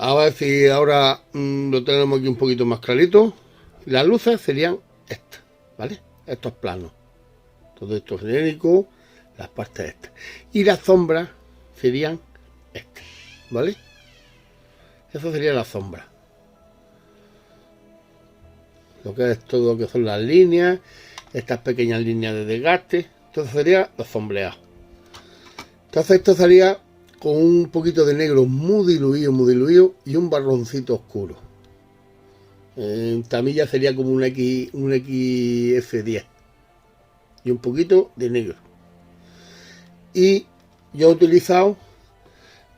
A ver si ahora lo tenemos aquí un poquito más clarito. Las luces serían estas, ¿vale? Estos planos. Todo esto genérico, las partes estas. Y las sombras serían estas, ¿vale? Eso sería la sombra. Lo que es todo lo que son las líneas, estas pequeñas líneas de desgaste. Entonces sería los sombreados. Entonces esto sería con un poquito de negro muy diluido y un marroncito oscuro. En tamilla sería como un XF10 y un poquito de negro. Y yo he utilizado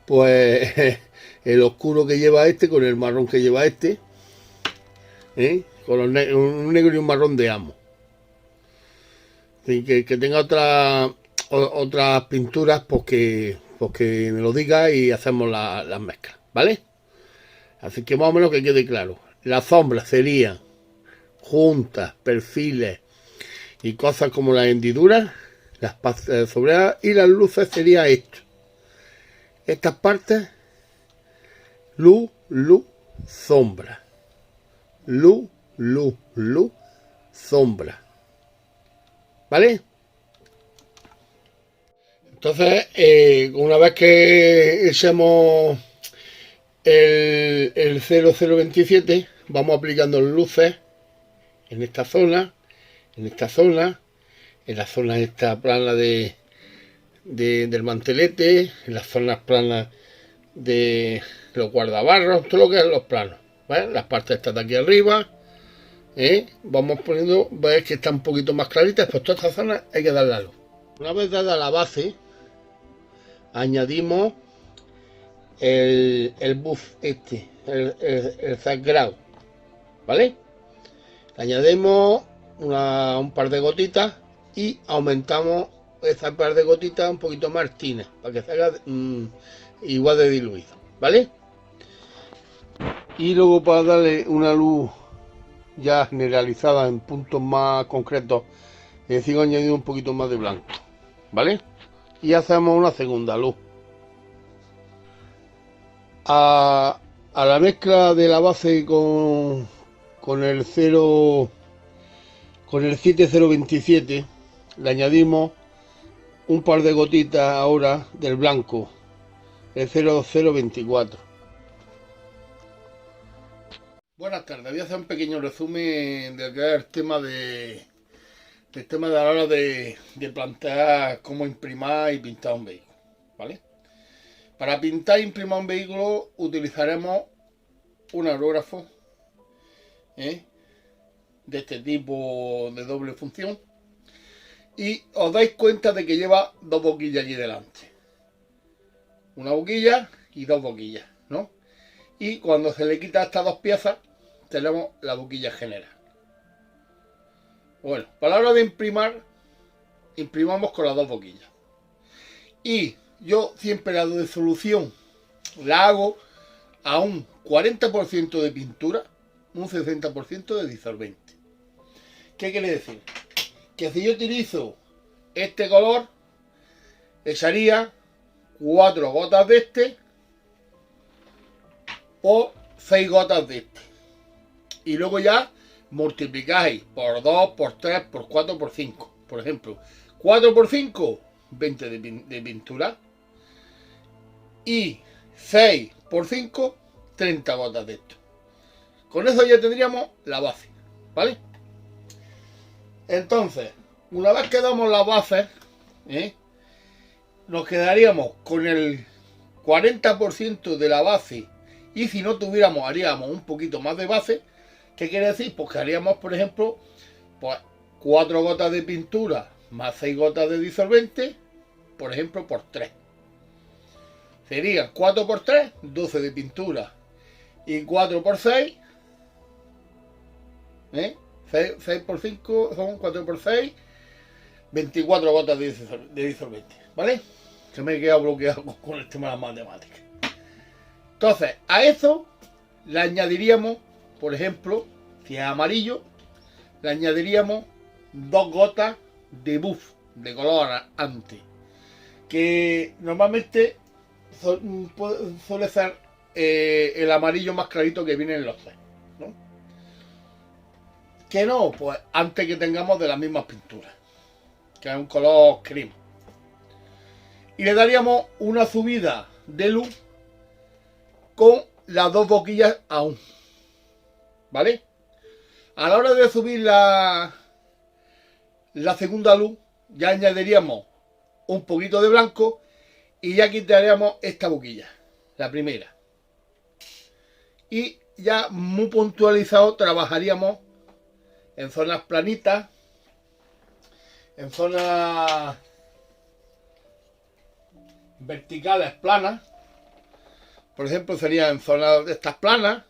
pues el oscuro que lleva este con el marrón que lleva este, con un negro y un marrón de ambos. Así que tenga otras pinturas, pues que me lo diga y hacemos las mezclas, ¿vale? Así que más o menos que quede claro. Las sombras serían juntas, perfiles y cosas como las hendiduras, las partes sombreadas, y las luces sería esto. Estas partes, luz, sombra. Luz, sombra. ¿Vale? Entonces, una vez que echemos el 0027, vamos aplicando luces en esta zona, en esta zona, en la zona esta plana del mantelete, en las zonas planas de los guardabarros, todo lo que es los planos, ¿vale? Las partes estas de aquí arriba, vamos poniendo, veis que están un poquito más claritas, pues toda esta zona hay que darle la luz. Una vez dada la base, añadimos el buff este, el zagrado, ¿vale? Añadimos un par de gotitas y aumentamos esa par de gotitas un poquito más tines para que se haga igual de diluido, ¿vale? Y luego, para darle una luz ya generalizada en puntos más concretos, le sigo añadiendo un poquito más de blanco, ¿vale? Y hacemos una segunda luz. A la mezcla de la base con el 7027 le añadimos un par de gotitas ahora del blanco, el 0024. Buenas tardes, voy a hacer un pequeño resumen del que es el tema del tema de la hora de plantear cómo imprimir y pintar un vehículo, ¿vale? Para pintar e imprimir un vehículo utilizaremos un aerógrafo de este tipo de doble función, y os dais cuenta de que lleva dos boquillas allí delante, una boquilla y dos boquillas, ¿no? Y cuando se le quita estas dos piezas tenemos la boquilla general. Bueno, para la hora de imprimamos con las dos boquillas, y yo siempre la de solución la hago a un 40% de pintura, un 60% de disolvente. ¿Qué quiere decir? Que si yo utilizo este color, echaría 4 gotas de este o 6 gotas de este. Y luego ya multiplicáis por 2, por 3, por 4, por 5. Por ejemplo, 4 por 5, 20 de pintura. Y 6 por 5, 30 gotas de esto. Con eso ya tendríamos la base, ¿vale? Entonces, una vez que damos la base, nos quedaríamos con el 40% de la base, y si no tuviéramos, haríamos un poquito más de base. ¿Qué quiere decir? Pues que haríamos, por ejemplo, pues 4 gotas de pintura más 6 gotas de disolvente, por ejemplo, por 3. Serían 4 por 3, 12 de pintura, y 4 por 6, 6 por 5 son 4 por 6, 24 gotas de disolvente, ¿vale? Se me he quedado bloqueado con el tema de las matemáticas. Entonces, a eso le añadiríamos, por ejemplo, si es amarillo, le añadiríamos 2 gotas de buff, de color ante, que normalmente suele ser el amarillo más clarito que viene en los tres, ¿no? Que no, pues antes que tengamos de las mismas pinturas, que es un color cream. Y le daríamos una subida de luz con las dos boquillas aún, ¿vale? A la hora de subir la segunda luz, ya añadiríamos un poquito de blanco y ya quitaríamos esta boquilla, la primera. Y ya muy puntualizado trabajaríamos en zonas planitas, en zonas verticales planas. Por ejemplo, sería en zonas de estas planas,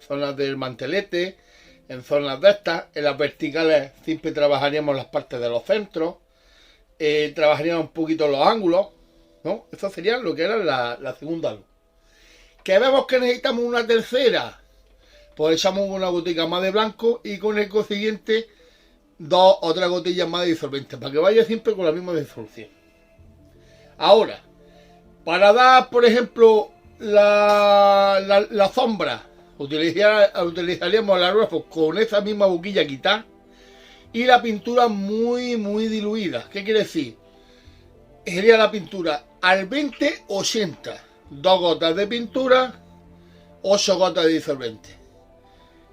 zonas del mantelete, en zonas de estas. En las verticales siempre trabajaríamos las partes de los centros, trabajaríamos un poquito los ángulos, ¿no? Eso sería lo que era la segunda luz. Que vemos que necesitamos una tercera, pues echamos una gotica más de blanco y con el consiguiente 2 o 3 gotillas más de disolvente, para que vaya siempre con la misma disolución. Ahora, para dar, por ejemplo, la sombra, utilizaríamos el aerógrafo con esa misma boquilla quitada y la pintura muy diluida. ¿Qué quiere decir? Sería la pintura al 20-80, 2 gotas de pintura, 8 gotas de disolvente.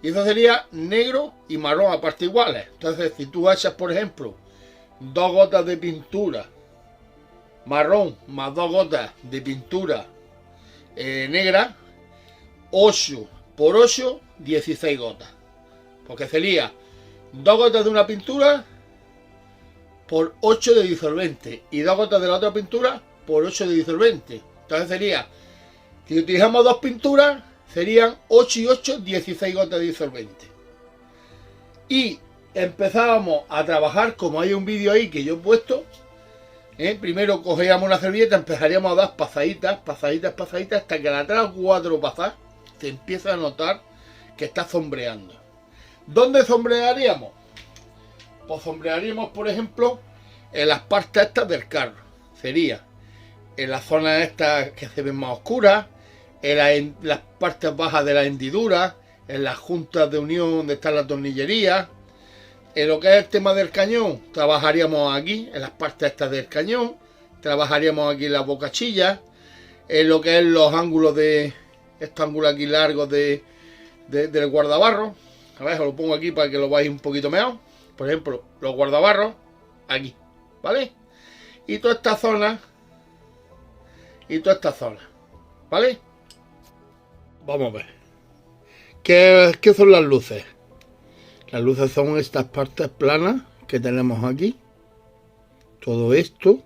Y eso sería negro y marrón a partes iguales. Entonces, si tú echas, por ejemplo, 2 gotas de pintura marrón más 2 gotas de pintura negra, 8 por 8, 16 gotas. Porque sería 2 gotas de una pintura por 8 de disolvente y 2 gotas de la otra pintura por 8 de disolvente. Entonces sería, si utilizamos 2 pinturas, serían 8 y 8, 16 gotas de disolvente. Y empezábamos a trabajar, como hay un vídeo ahí que yo he puesto, primero cogíamos una servilleta, empezaríamos a dar pasaditas, hasta que a las 3 o 4 pasadas se empieza a notar que está sombreando. ¿Dónde sombrearíamos? Pues sombrearíamos, por ejemplo, en las partes estas del carro. Sería en las zonas estas que se ven más oscuras, en las partes bajas de la hendidura, en las juntas de unión donde está la tornillería. En lo que es el tema del cañón, trabajaríamos aquí, en las partes estas del cañón, trabajaríamos aquí en las bocachillas, en lo que es los ángulos de estos ángulos aquí largos del guardabarros. A ver, os lo pongo aquí para que lo veáis un poquito mejor. Por ejemplo, los guardabarros, aquí, ¿vale? Y toda esta zona, ¿vale? Vamos a ver. ¿Qué son las luces? Las luces son estas partes planas que tenemos aquí. Todo esto.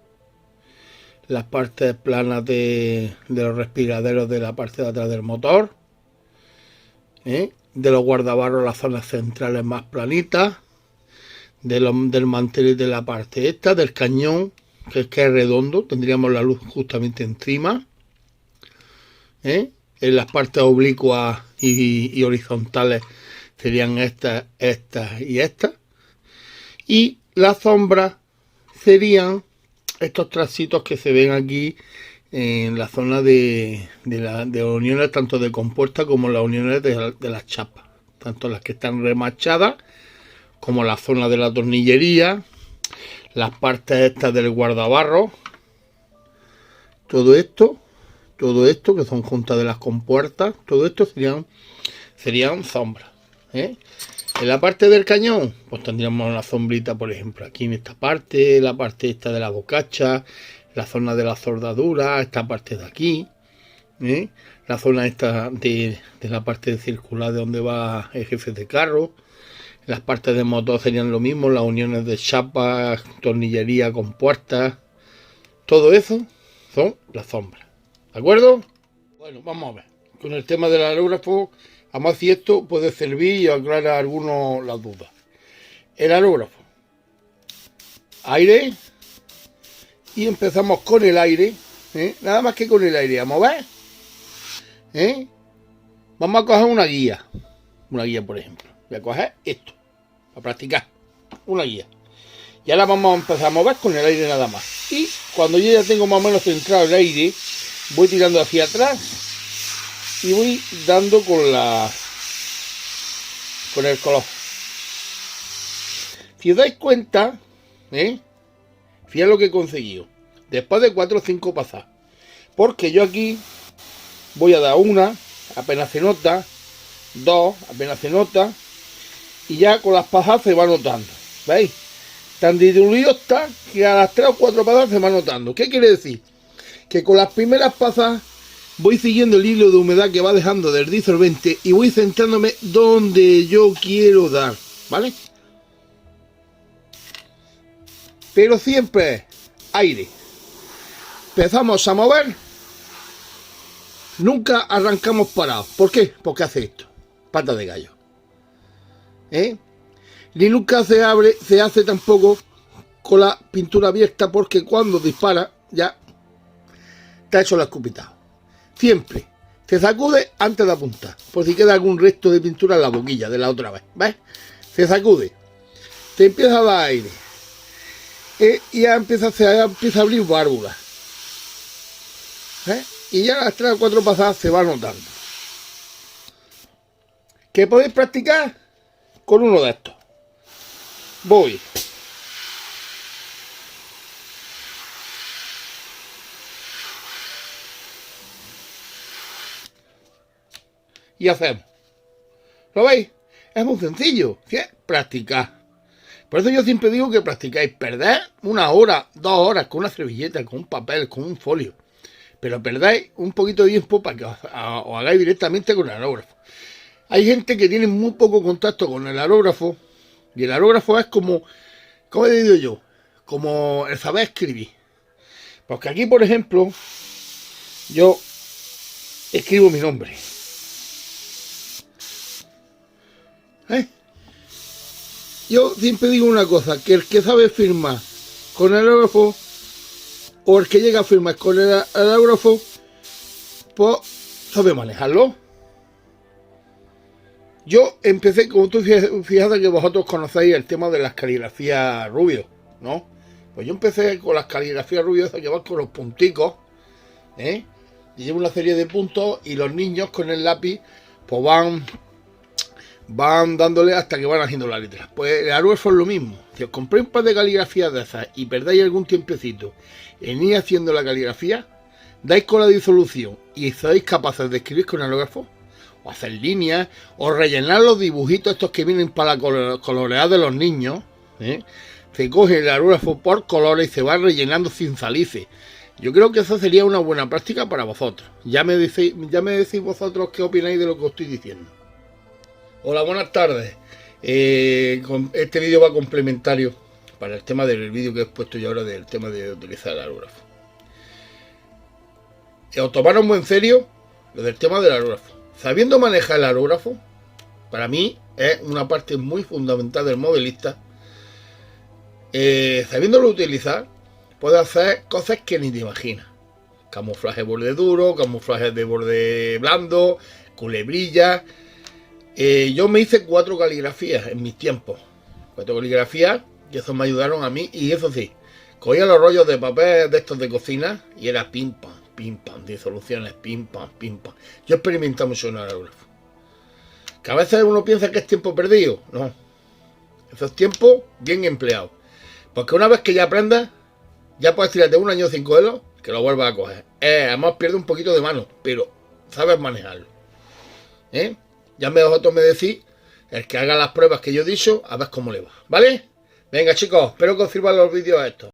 Las partes planas de los respiraderos de la parte de atrás del motor. De los guardabarros, las zonas centrales más planitas. Del mantelete de la parte esta. Del cañón, que es redondo. Tendríamos la luz justamente encima. En las partes oblicuas y horizontales serían estas y estas. Y las sombras serían estos trasitos que se ven aquí en la zona de uniones tanto de compuerta como las uniones de las chapas. Tanto las que están remachadas como la zona de la tornillería, las partes estas del guardabarro. Todo esto que son juntas de las compuertas, todo esto serían sombras. En la parte del cañón, pues tendríamos una sombrita, por ejemplo, aquí en esta parte, la parte esta de la bocacha, la zona de la soldadura, esta parte de aquí, la zona esta de la parte circular de donde va el jefe de carro. Las partes de motor serían lo mismo, las uniones de chapas, tornillería, compuertas, todo eso son las sombras. ¿De acuerdo? Bueno, vamos a ver. Con el tema del aerógrafo, además si esto puede servir y aclarar algunos las dudas. El aerógrafo. Aire. Y empezamos con el aire. Nada más que con el aire. Vamos a ver. Vamos a coger una guía. Una guía, por ejemplo. Voy a coger esto. A practicar. Una guía. Y ahora vamos a empezar a mover con el aire nada más. Y cuando yo ya tengo más o menos centrado el aire, voy tirando hacia atrás y voy dando con el color. Si os dais cuenta, fíjate lo que he conseguido después de 4 o 5 pasadas, porque yo aquí voy a dar una, apenas se nota, 2, apenas se nota, y ya con las pasadas se va notando, ¿veis? Tan diluido está que a las 3 o 4 pasadas se va notando. ¿Qué quiere decir? Que con las primeras pasadas voy siguiendo el hilo de humedad que va dejando del disolvente y voy centrándome donde yo quiero dar, ¿vale? Pero siempre aire. Empezamos a mover, nunca arrancamos parados. ¿Por qué? Porque hace esto, pata de gallo. Ni nunca se hace tampoco con la pintura abierta, porque cuando dispara ya te ha hecho la escupita. Siempre se sacude antes de apuntar, por si queda algún resto de pintura en la boquilla de la otra vez. ¿Ves? Se sacude, te empieza a dar aire, y ya empieza a abrir válvulas. Y ya a las 3 o 4 pasadas se va notando. ¿Qué podéis practicar? Con uno de estos. Voy. Y hacemos. ¿Lo veis? Es muy sencillo. ¿Sí? Practicar. Por eso yo siempre digo que practicáis. Perder 1 hora, 2 horas con una servilleta, con un papel, con un folio. Pero perdáis un poquito de tiempo para que os hagáis directamente con el aerógrafo. Hay gente que tiene muy poco contacto con el aerógrafo. Y el aerógrafo es como he dicho yo, como el saber escribir. Porque aquí, por ejemplo, yo escribo mi nombre. Yo siempre digo una cosa, que el que sabe firmar con el aerógrafo, o el que llega a firmar con el aerógrafo, pues sabe manejarlo. Yo empecé, como tú fíjate que vosotros conocéis el tema de las caligrafías Rubio, ¿no? Pues yo empecé con las caligrafías Rubio, que van con los punticos, y llevo una serie de puntos, y los niños con el lápiz pues van dándole hasta que van haciendo la letra. Pues el aerógrafo es lo mismo. Si os compréis un par de caligrafías de esas y perdáis algún tiempecito en ir haciendo la caligrafía, dais con la disolución y sois capaces de escribir con el aerógrafo, o hacer líneas, o rellenar los dibujitos estos que vienen para colorear de los niños. Se coge el aerógrafo por colores y se va rellenando sin salice. Yo creo que eso sería una buena práctica para vosotros. Ya me decís vosotros qué opináis de lo que os estoy diciendo. Hola, buenas tardes. Este vídeo va complementario para el tema del vídeo que he puesto yo ahora del tema de utilizar el aerógrafo. Os tomaron muy en serio lo del tema del aerógrafo. Sabiendo manejar el aerógrafo, para mí es una parte muy fundamental del modelista. Sabiéndolo utilizar, puedes hacer cosas que ni te imaginas. Camuflaje de borde duro, camuflaje de borde blando, culebrillas. Yo me hice 4 caligrafías en mis tiempos. 4 caligrafías, y eso me ayudaron a mí. Y eso sí, cogía los rollos de papel de estos de cocina y era pim pam, disoluciones, pim pam. Yo experimentaba mucho en el aerógrafo. Que a veces uno piensa que es tiempo perdido. No. Eso es tiempo bien empleado. Porque una vez que ya aprendas, ya puedes tirarte 1 año sin cogerlo, que lo vuelvas a coger. Además pierde un poquito de mano, pero sabes manejarlo. Ya vosotros me decís, el que haga las pruebas que yo he dicho, a ver cómo le va, ¿vale? Venga chicos, espero que os sirvan los vídeos estos.